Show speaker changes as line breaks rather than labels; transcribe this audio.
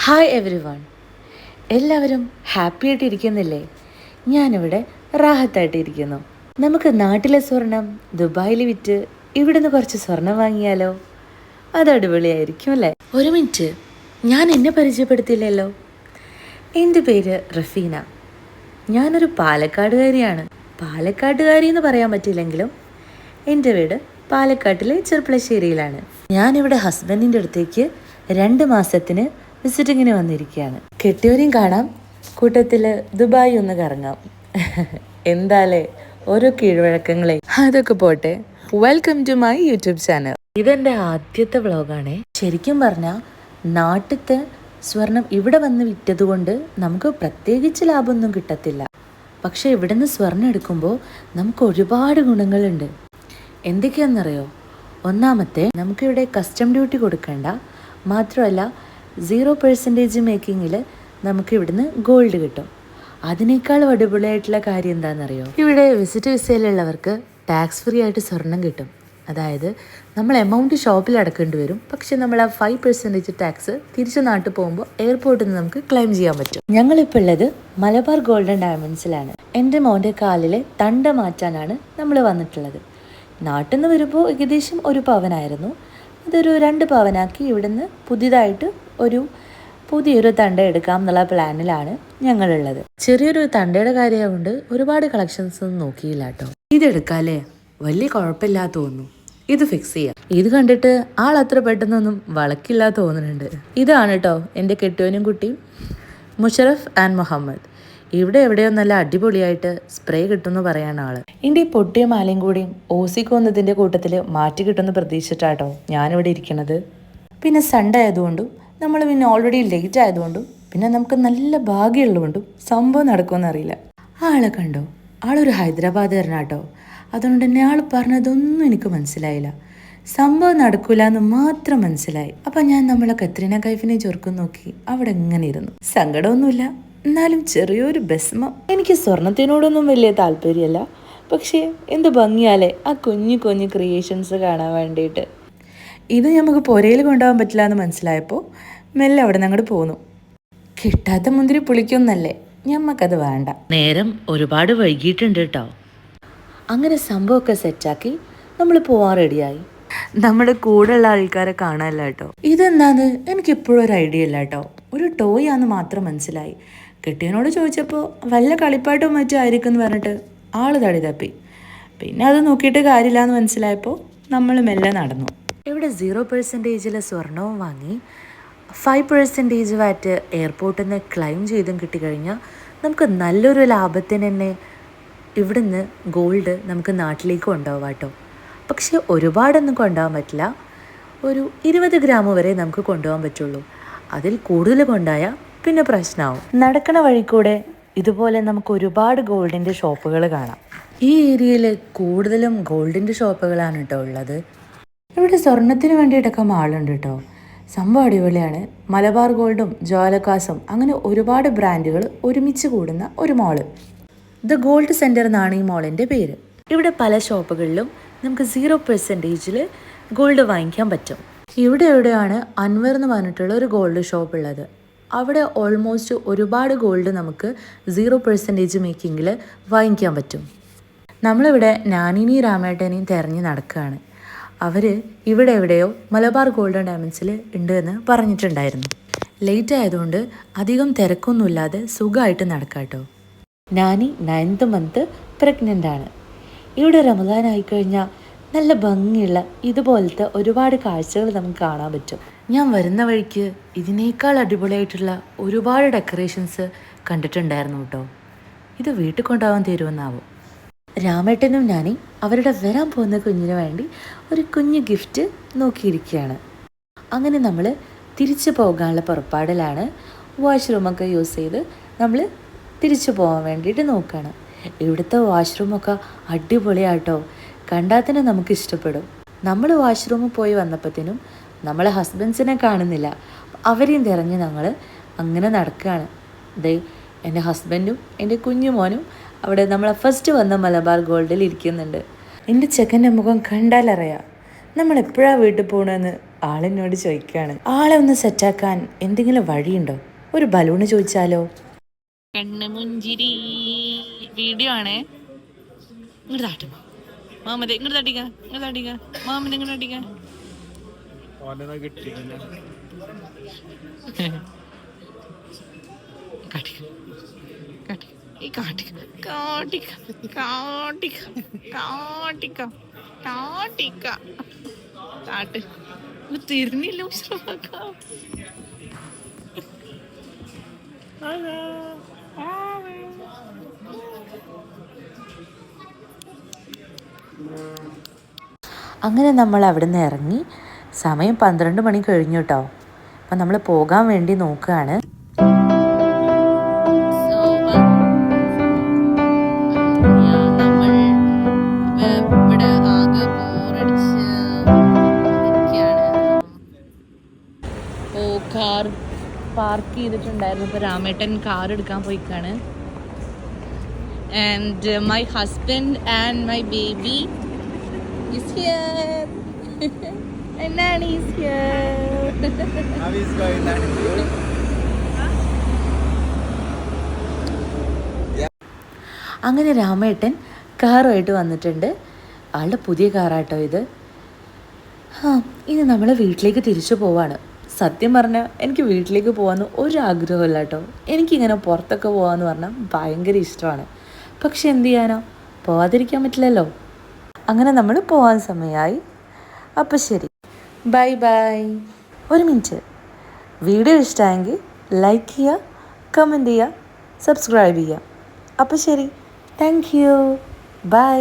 Hi every one, എല്ലാവരും happy ആയിട്ടിരിക്കുന്നില്ലേ? ഞാനിവിടെ റാഹത്തായിട്ടിരിക്കുന്നു. നമുക്ക് നാട്ടിലെ സ്വർണം ദുബായിൽ വിറ്റ് ഇവിടുന്ന് കുറച്ച് സ്വർണം വാങ്ങിയാലോ? അത് അടിപൊളിയായിരിക്കും അല്ലേ? ഒരു മിനിറ്റ്, ഞാൻ എന്നെ പരിചയപ്പെടുത്തിയില്ലല്ലോ. എൻ്റെ പേര് റഫീന. ഞാനൊരു പാലക്കാടുകാരിയാണ്. പാലക്കാട്ടുകാരി എന്ന് പറയാൻ പറ്റില്ലെങ്കിലും എൻ്റെ വീട് പാലക്കാട്ടിലെ ചെർപ്പളശ്ശേരിയിലാണ്. ഞാനിവിടെ ഹസ്ബൻഡിൻ്റെ അടുത്തേക്ക് 2 മാസത്തിന് വിസിറ്റിങ്ങിന് വന്നിരിക്കുകയാണ്. കെട്ടിയവരെയും കാണാം, കൂട്ടത്തിൽ ദുബായ് ഒന്ന് കറങ്ങാം. എന്താലേ ഓരോ കീഴ്വഴക്കങ്ങളെ. അതൊക്കെ പോട്ടെ, welcome to my YouTube channel. ഇതെൻ്റെ ആദ്യത്തെ വ്ളോഗാണേ. ശരിക്കും പറഞ്ഞാൽ നാട്ടിലത്തെ സ്വർണം ഇവിടെ വന്ന് വിറ്റതുകൊണ്ട് നമുക്ക് പ്രത്യേകിച്ച് ലാഭമൊന്നും കിട്ടത്തില്ല. പക്ഷെ ഇവിടുന്ന് സ്വർണം എടുക്കുമ്പോൾ നമുക്ക് ഒരുപാട് ഗുണങ്ങളുണ്ട്. എന്തൊക്കെയാണെന്നറിയോ? ഒന്നാമത്തെ, നമുക്കിവിടെ കസ്റ്റം ഡ്യൂട്ടി കൊടുക്കേണ്ട. മാത്രമല്ല 0% മേക്കിങ്ങിൽ നമുക്ക് ഇവിടുന്ന് ഗോൾഡ് കിട്ടും. അതിനേക്കാളും അടിപൊളിയായിട്ടുള്ള കാര്യം എന്താണെന്നറിയോ? ഇവിടെ വിസിറ്റ് വിസയിലുള്ളവർക്ക് ടാക്സ് ഫ്രീ ആയിട്ട് സ്വർണം കിട്ടും. അതായത് നമ്മൾ എമൗണ്ട് ഷോപ്പിൽ അടക്കേണ്ടി വരും, പക്ഷെ നമ്മൾ ആ 5% ടാക്സ് തിരിച്ച് നാട്ടിൽ പോകുമ്പോൾ എയർപോർട്ടിൽ നിന്ന് നമുക്ക് ക്ലെയിം ചെയ്യാൻ പറ്റും. ഞങ്ങളിപ്പോൾ ഉള്ളത് മലബാർ ഗോൾഡൻ ഡയമണ്ട്സിലാണ്. എൻ്റെ മോൻ്റെ കാലിലെ തണ്ട മാറ്റാനാണ് നമ്മൾ വന്നിട്ടുള്ളത്. നാട്ടിൽ നിന്ന് വരുമ്പോൾ ഏകദേശം 1 പവനായിരുന്നു. അതൊരു 2 പവനാക്കി ഇവിടുന്ന് പുതിയതായിട്ട് പുതിയൊരു തണ്ട എടുക്കാം എന്നുള്ള പ്ലാനിലാണ് ഞങ്ങളുള്ളത്. ചെറിയൊരു തണ്ടയുടെ കാര്യമായതുകൊണ്ട് ഒരുപാട് കളക്ഷൻസ് ഒന്നും നോക്കിയില്ല കേട്ടോ. ഇതെടുക്കാല്ലേ വലിയ കുഴപ്പമില്ലാതെ തോന്നുന്നു. ഇത് ഫിക്സ് ചെയ്യാം. ഇത് കണ്ടിട്ട് ആൾ അത്ര പെട്ടെന്നൊന്നും വളക്കില്ല തോന്നുന്നുണ്ട്. ഇതാണ് കേട്ടോ എൻ്റെ കെട്ടിയോനും കുട്ടിയും, മുഷറഫ് ആൻഡ് മുഹമ്മദ്. ഇവിടെ എവിടെയോ നല്ല അടിപൊളിയായിട്ട് സ്പ്രേ കിട്ടുമെന്ന് പറയാണ് ആള്. എൻ്റെ പൊട്ടിയ മാലയും കൂടിയും ഓസിക്കൊന്നതിൻ്റെ കൂട്ടത്തിൽ മാറ്റി കിട്ടുമെന്ന് പ്രതീക്ഷിച്ചിട്ടാട്ടോ ഞാനിവിടെ ഇരിക്കണത്. പിന്നെ സൺഡേ ആയതുകൊണ്ടും നമ്മൾ പിന്നെ ഓൾറെഡി ലേറ്റ് ആയതുകൊണ്ടും പിന്നെ നമുക്ക് നല്ല ഭാഗ്യമുള്ളതുകൊണ്ടും സംഭവം നടക്കുമെന്ന് അറിയില്ല. ആളെ കണ്ടോ? ആളൊരു ഹൈദരാബാദുകാരനാട്ടോ. അതുകൊണ്ട് തന്നെ ആൾ പറഞ്ഞതൊന്നും എനിക്ക് മനസ്സിലായില്ല. സംഭവം നടക്കൂല എന്ന് മാത്രം മനസ്സിലായി. അപ്പം ഞാൻ നമ്മളെ കത്രീന കൈഫിനെ ചൊറുക്കും നോക്കി അവിടെ എങ്ങനെ ഇരുന്നു. സങ്കടമൊന്നുമില്ല, എന്നാലും ചെറിയൊരു ബെസ്മ. എനിക്ക് സ്വർണത്തിനോടൊന്നും വലിയ താല്പര്യമല്ല, പക്ഷേ എന്ത് ഭംഗിയാലേ ആ കുഞ്ഞു ക്രിയേഷൻസ് കാണാൻ വേണ്ടിയിട്ട്. ഇത് നമുക്ക് പുരയിൽ കൊണ്ടുപോകാൻ പറ്റില്ല എന്ന് മനസ്സിലായപ്പോൾ മെല്ലെ അവിടെ നിന്ന് അങ്ങോട്ട് പോന്നു. കിട്ടാത്ത മുന്തിരി പുളിക്കൊന്നല്ലേ, ഞമ്മക്കത് വേണ്ട. നേരം ഒരുപാട് വൈകിട്ടുണ്ട് കേട്ടോ. അങ്ങനെ സംഭവമൊക്കെ സെറ്റാക്കി നമ്മൾ പോവാൻ റെഡിയായി. നമ്മുടെ കൂടെയുള്ള ആൾക്കാരെ കാണാനല്ല കേട്ടോ. ഇതെന്താന്ന് എനിക്കിപ്പോഴും ഒരു ഐഡിയ ഇല്ല കേട്ടോ. ഒരു ടോയ് ആണെന്ന് മാത്രം മനസ്സിലായി. കെട്ടിയനോട് ചോദിച്ചപ്പോൾ വല്ല കളിപ്പാട്ടും മറ്റും ആയിരിക്കും എന്ന് പറഞ്ഞിട്ട് ആൾ തടി തപ്പി. പിന്നെ അത് നോക്കിയിട്ട് കാര്യമില്ല എന്ന് മനസ്സിലായപ്പോൾ നമ്മൾ മെല്ലെ നടന്നു. ഇവിടെ 0% സ്വർണവും വാങ്ങി 5% വാറ്റ് എയർപോർട്ടിൽ നിന്ന് ക്ലെയിം ചെയ്തും കിട്ടിക്കഴിഞ്ഞാൽ നമുക്ക് നല്ലൊരു ലാഭത്തിന് തന്നെ ഇവിടുന്ന് ഗോൾഡ് നമുക്ക് നാട്ടിലേക്ക് കൊണ്ടുപോകാം കേട്ടോ. പക്ഷേ ഒരുപാടൊന്നും കൊണ്ടുപോകാൻ പറ്റില്ല. ഒരു 20 ഗ്രാം വരെ നമുക്ക് കൊണ്ടുപോകാൻ പറ്റുള്ളൂ. അതിൽ കൂടുതൽ കൊണ്ടുപോയാൽ പിന്നെ പ്രശ്നമാവും. നടക്കണ വഴിക്കൂടെ ഇതുപോലെ നമുക്ക് ഒരുപാട് ഗോൾഡിൻ്റെ ഷോപ്പുകൾ കാണാം. ഈ ഏരിയയിൽ കൂടുതലും ഗോൾഡിൻ്റെ ഷോപ്പുകളാണ് കേട്ടോ ഉള്ളത്. ഇവിടെ സ്വർണത്തിന് വേണ്ടിയിട്ടൊക്കെ മാളുണ്ട് കേട്ടോ. സംഭവം അടിപൊളിയാണ്. മലബാർ ഗോൾഡും ജോലക്കാസും അങ്ങനെ ഒരുപാട് ബ്രാൻഡുകൾ ഒരുമിച്ച് കൂടുന്ന ഒരു മാള്. ദ ഗോൾഡ് സെൻറ്റർ എന്നാണ് ഈ മാളിൻ്റെ പേര്. ഇവിടെ പല ഷോപ്പുകളിലും നമുക്ക് 0% ഗോൾഡ് വാങ്ങിക്കാൻ പറ്റും. ഇവിടെ എവിടെയാണ് അൻവർ എന്ന് പറഞ്ഞിട്ടുള്ള ഒരു ഗോൾഡ് ഷോപ്പ് ഉള്ളത്. അവിടെ ഓൾമോസ്റ്റ് ഒരുപാട് ഗോൾഡ് നമുക്ക് 0% മേക്കിങ്ങിൽ വാങ്ങിക്കാൻ പറ്റും. നമ്മളിവിടെ നാനിനെയും രാമേട്ടനെയും തിരഞ്ഞ് നടക്കുകയാണ്. അവർ ഇവിടെ എവിടെയോ മലബാർ ഗോൾഡൻ ഡയമണ്ട്സിൽ ഉണ്ട് എന്ന് പറഞ്ഞിട്ടുണ്ടായിരുന്നു. ലേറ്റ് ആയതുകൊണ്ട് അധികം തിരക്കൊന്നുമില്ലാതെ സുഖമായിട്ട് നടക്കാം കേട്ടോ. നാനി 9th മന്ത് പ്രഗ്നൻ്റ് ആണ്. ഇവിടെ റമദാൻ ആയിക്കഴിഞ്ഞാൽ നല്ല ഭംഗിയുള്ള ഇതുപോലത്തെ ഒരുപാട് കാഴ്ചകൾ നമുക്ക് കാണാൻ പറ്റും. ഞാൻ വരുന്ന വഴിക്ക് ഇതിനേക്കാൾ അടിപൊളിയായിട്ടുള്ള ഒരുപാട് ഡെക്കറേഷൻസ് കണ്ടിട്ടുണ്ടായിരുന്നു കേട്ടോ. ഇത് വീട്ടിൽ കൊണ്ടുപോകാൻ തരുമെന്നാവും. രാമേട്ടനും ഞാനും അവരുടെ വരാൻ പോകുന്ന കുഞ്ഞിന് വേണ്ടി ഒരു കുഞ്ഞു ഗിഫ്റ്റ് നോക്കിയിരിക്കുകയാണ്. അങ്ങനെ നമ്മൾ തിരിച്ചു പോകാനുള്ള പുറപ്പാടിലാണ്. വാഷ്റൂമൊക്കെ യൂസ് ചെയ്ത് നമ്മൾ തിരിച്ചു പോകാൻ വേണ്ടിയിട്ട് നോക്കുകയാണ്. ഇവിടുത്തെ വാഷ്റൂമൊക്കെ അടിപൊളിയാട്ടോ. കണ്ടാൽ തന്നെ നമുക്ക് ഇഷ്ടപ്പെടും. നമ്മൾ വാഷ്റൂമിൽ പോയി വന്നപ്പോഴത്തേനും നമ്മളെ ഹസ്ബൻഡ്സിനെ കാണുന്നില്ല. അവരെയും തിരഞ്ഞ് ഞങ്ങൾ അങ്ങനെ നടക്കുകയാണ്. ദേ എൻ്റെ ഹസ്ബൻഡും എൻ്റെ കുഞ്ഞുമോനും അവിടെ നമ്മളെ ഫസ്റ്റ് വന്ന മലബാർ ഗോൾഡിൽ ഇരിക്കുന്നുണ്ട്. എൻ്റെ ചെക്കൻ്റെ മുഖം കണ്ടാലറിയാം നമ്മളെപ്പോഴാണ് വീട്ടിൽ പോകണമെന്ന് ആളെന്നോട് ചോദിക്കുകയാണ്, ആളെ ഒന്ന് സെറ്റാക്കാൻ എന്തെങ്കിലും വഴിയുണ്ടോ, ഒരു ബലൂണ് ചോദിച്ചാലോ.
കണ്ണ് മുഞ്ചിരി വീഡിയോ ആണേ. ഇങ്ങോട്ട് താട്ടും മാമതെ, ഇങ്ങോട്ട് തട്ടിക്ക, ഇങ്ങോട്ട് തട്ടിക്ക, മാമതെ ഇങ്ങോട്ട് തട്ടിക്ക. തിരിഞ്ഞില്ല.
അങ്ങനെ നമ്മൾ അവിടെ നിന്ന് ഇറങ്ങി. സമയം 12 മണി കഴിഞ്ഞു കേട്ടോ. അപ്പം നമ്മൾ പോകാൻ വേണ്ടി നോക്കുകയാണ്.
കാർ പാർക്ക് ചെയ്തിട്ടുണ്ടായിരുന്നു. ഇപ്പോൾ രാമേട്ടൻ കാർ എടുക്കാൻ പോയിക്കാണ്. And my husband and my baby is here. And Nanny is here.
How is going, Nanny?
അങ്ങനെ രാമേട്ടൻ കാറുമായിട്ട് വന്നിട്ടുണ്ട്. ആളുടെ പുതിയ കാറാട്ടോ ഇത്. ഇനി നമ്മൾ വീട്ടിലേക്ക് തിരിച്ചു പോവാണ്. സത്യം പറഞ്ഞാൽ എനിക്ക് വീട്ടിലേക്ക് പോകാമെന്ന് ഒരാഗ്രഹമില്ല കേട്ടോ. എനിക്കിങ്ങനെ പുറത്തൊക്കെ പോകാമെന്ന് പറഞ്ഞാൽ ഭയങ്കര ഇഷ്ടമാണ്. പക്ഷെ എന്ത് ചെയ്യാനോ, പോവാതിരിക്കാൻ പറ്റില്ലല്ലോ. അങ്ങനെ നമ്മൾ പോകാൻ സമയമായി. അപ്പോൾ ശരി, ബൈ ബൈ. ഒരു മിനിറ്റ്, വീഡിയോ ഇഷ്ടമായെങ്കിൽ ലൈക്ക് ചെയ്യുക, കമൻറ്റ് ചെയ്യുക, സബ്സ്ക്രൈബ് ചെയ്യുക. അപ്പോൾ ശരി, താങ്ക് യു, ബൈ.